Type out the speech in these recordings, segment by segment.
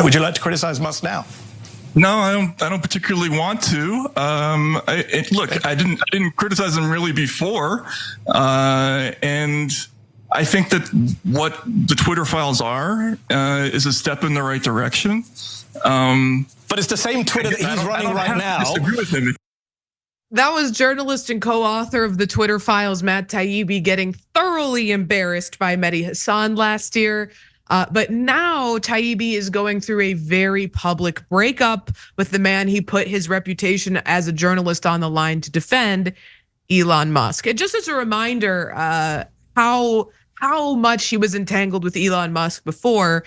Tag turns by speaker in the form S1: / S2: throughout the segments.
S1: Would you like to criticize Musk now?
S2: No, I don't particularly want to. Look, I didn't criticize him really before, and I think that what the Twitter files are is a step in the right direction.
S1: But it's the same Twitter that he's running right now.
S2: Disagree with him.
S3: That was journalist and co-author of the Twitter files, Matt Taibbi, getting thoroughly embarrassed by Mehdi Hasan last year. But now Taibbi is going through a very public breakup with the man he put his reputation as a journalist on the line to defend, Elon Musk. And just as a reminder, how much he was entangled with Elon Musk before.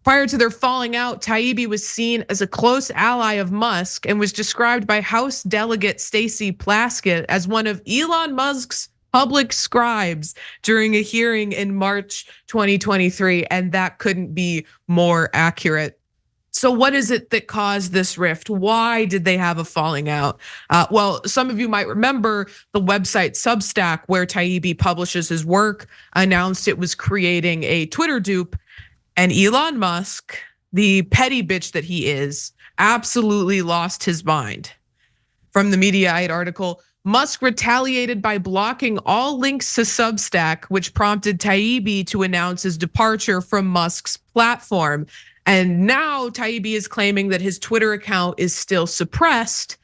S3: Prior to their falling out, Taibbi was seen as a close ally of Musk and was described by House Delegate Stacey Plaskett as one of Elon Musk's public scribes during a hearing in March 2023, and that couldn't be more accurate. So what is it that caused this rift? Why did they have a falling out? Well, some of you might remember the website Substack, where Taibbi publishes his work, announced it was creating a Twitter dupe. And Elon Musk, the petty bitch that he is, absolutely lost his mind. From the Mediaite article, Musk retaliated by blocking all links to Substack, which prompted Taibbi to announce his departure from Musk's platform. And now Taibbi is claiming that his Twitter account is still suppressed.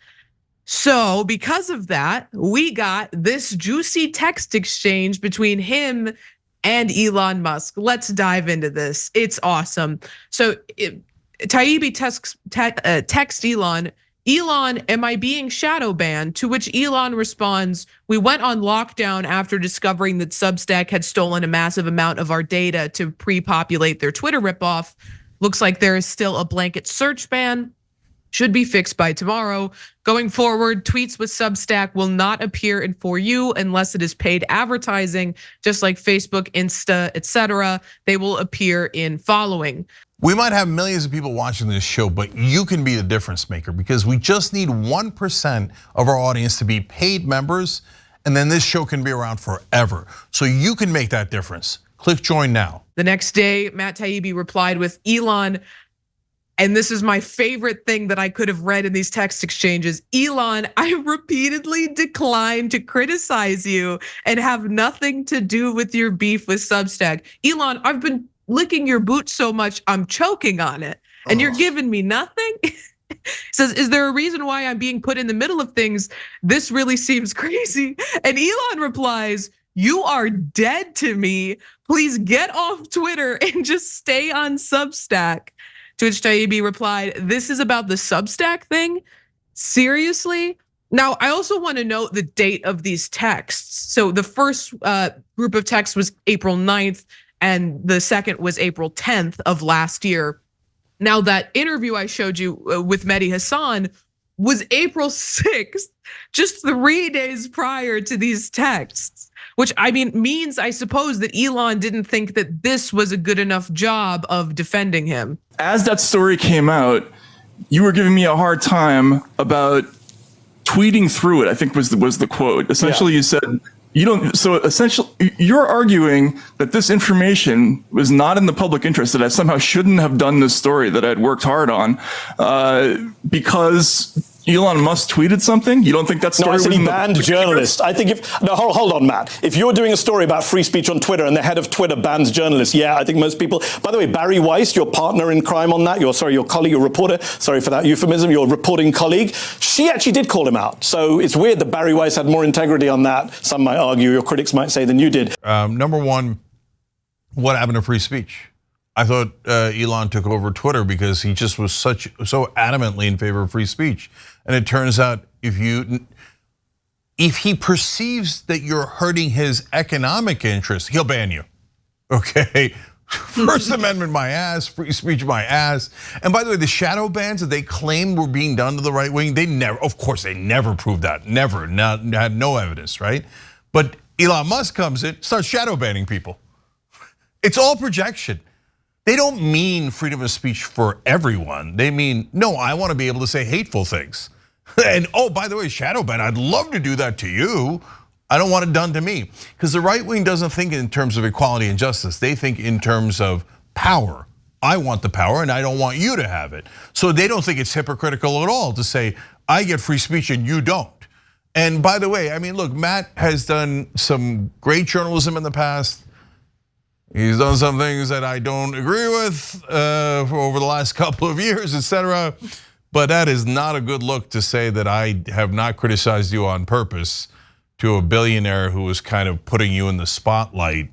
S3: So because of that, we got this juicy text exchange between him and Elon Musk. Let's dive into this. It's awesome. So Taibbi texts Elon, am I being shadow banned? To which Elon responds, we went on lockdown after discovering that Substack had stolen a massive amount of our data to pre-populate their Twitter ripoff. Looks like there is still a blanket search ban. Should be fixed by tomorrow. Going forward, tweets with Substack will not appear in For You unless it is paid advertising, just like Facebook, Insta, etc. They will appear in Following.
S4: We might have millions of people watching this show, but you can be the difference maker, because we just need 1% of our audience to be paid members, and then this show can be around forever. So you can make that difference. Click join now.
S3: The next day, Matt Taibbi replied with Elon, and this is my favorite thing that I could have read in these text exchanges. Elon, I repeatedly declined to criticize you and have nothing to do with your beef with Substack. Elon, I've been licking your boot so much, I'm choking on it. And you're giving me nothing? Says, is there a reason why I'm being put in the middle of things? This really seems crazy. And Elon replies, you are dead to me. Please get off Twitter and just stay on Substack. To which Taibbi replied, this is about the Substack thing? Seriously? Now, I also want to note the date of these texts. So the first group of texts was April 9th, and the second was April 10th of last year. Now, that interview I showed you with Mehdi Hasan was April 6th, just 3 days prior to these texts. Which I mean means, I suppose, that Elon didn't think that this was a good enough job of defending him.
S2: As that story came out, you were giving me a hard time about tweeting through it, I think was the quote. Essentially, You said, you don't, so essentially, you're arguing that this information was not in the public interest, that I somehow shouldn't have done this story that I'd worked hard on because Elon Musk tweeted something? You don't think that story
S1: no, I said
S2: was
S1: he banned journalists. I think hold on, Matt. If you're doing a story about free speech on Twitter and the head of Twitter bans journalists, yeah, I think most people. By the way, Barry Weiss, your partner in crime on that, your colleague, your reporter, sorry for that euphemism, your reporting colleague, she actually did call him out. So it's weird that Barry Weiss had more integrity on that. Some might argue, your critics might say, than you did.
S4: Number one, what happened to free speech? I thought Elon took over Twitter because he just was so adamantly in favor of free speech. And it turns out if he perceives that you're hurting his economic interests, he'll ban you. Okay, First Amendment my ass, free speech my ass. And by the way, the shadow bans that they claimed were being done to the right wing, they never proved that, had no evidence, right? But Elon Musk comes in, starts shadow banning people. It's all projection. They don't mean freedom of speech for everyone. They mean, no, I want to be able to say hateful things. And by the way, shadow ban, I'd love to do that to you. I don't want it done to me. Because the right wing doesn't think in terms of equality and justice. They think in terms of power I want the power and I don't want you to have it. So they don't think it's hypocritical at all to say, I get free speech and you don't. And by the way, I mean, look, Matt has done some great journalism in the past. He's done some things that I don't agree with for over the last couple of years, etc. But that is not a good look to say that I have not criticized you on purpose to a billionaire who was kind of putting you in the spotlight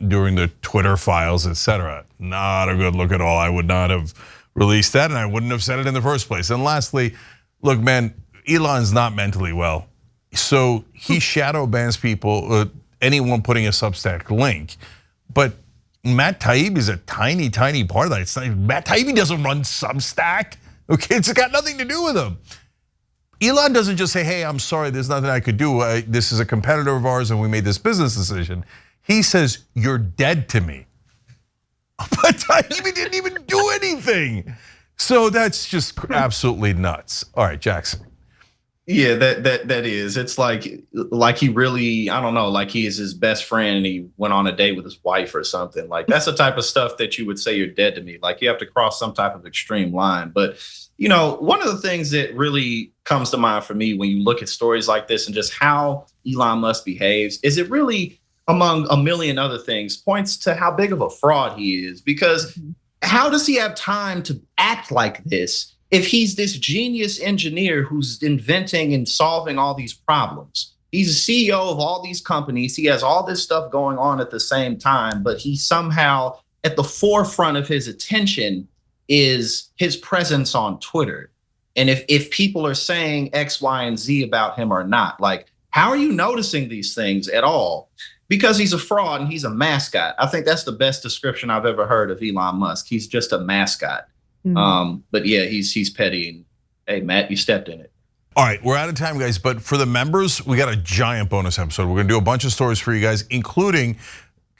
S4: during the Twitter files, etc. Not a good look at all. I would not have released that, and I wouldn't have said it in the first place. And lastly, look, man, Elon's not mentally well. So he shadow bans people, anyone putting a Substack link. But Matt Taibbi is a tiny, tiny part of that. It's not, Matt Taibbi doesn't run Substack. Okay, it's got nothing to do with him. Elon doesn't just say, hey, I'm sorry, there's nothing I could do. This is a competitor of ours and we made this business decision. He says, you're dead to me. But Taibbi didn't even do anything. So that's just absolutely nuts. All right, Jackson.
S5: Yeah, that is. It's like he really, I don't know, like he is his best friend and he went on a date with his wife or something. Like that's the type of stuff that you would say you're dead to me. Like you have to cross some type of extreme line. But you know, one of the things that really comes to mind for me when you look at stories like this and just how Elon Musk behaves is it really, among a million other things, points to how big of a fraud he is. Because how does he have time to act like this if he's this genius engineer who's inventing and solving all these problems? He's a CEO of all these companies. He has all this stuff going on at the same time, but he somehow at the forefront of his attention is his presence on Twitter. And if people are saying X, Y, and Z about him or not, like, how are you noticing these things at all? Because he's a fraud and he's a mascot. I think that's the best description I've ever heard of Elon Musk. He's just a mascot. But yeah, he's petty. And, hey, Matt, you stepped in it.
S4: All right, we're out of time, guys. But for the members, we got a giant bonus episode. We're gonna do a bunch of stories for you guys, including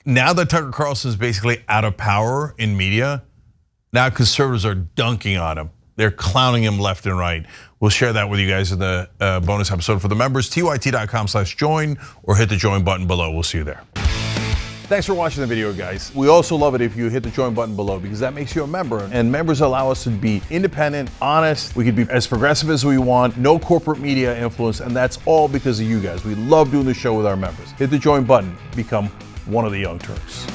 S4: now that Tucker Carlson is basically out of power in media, now conservatives are dunking on him. They're clowning him left and right. We'll share that with you guys in the bonus episode for the members, tyt.com/join, or hit the join button below. We'll see you there. Thanks for watching the video, guys. We also love it if you hit the join button below because that makes you a member, and members allow us to be independent, honest. We can be as progressive as we want, no corporate media influence, and that's all because of you guys. We love doing the show with our members. Hit the join button, become one of the Young Turks.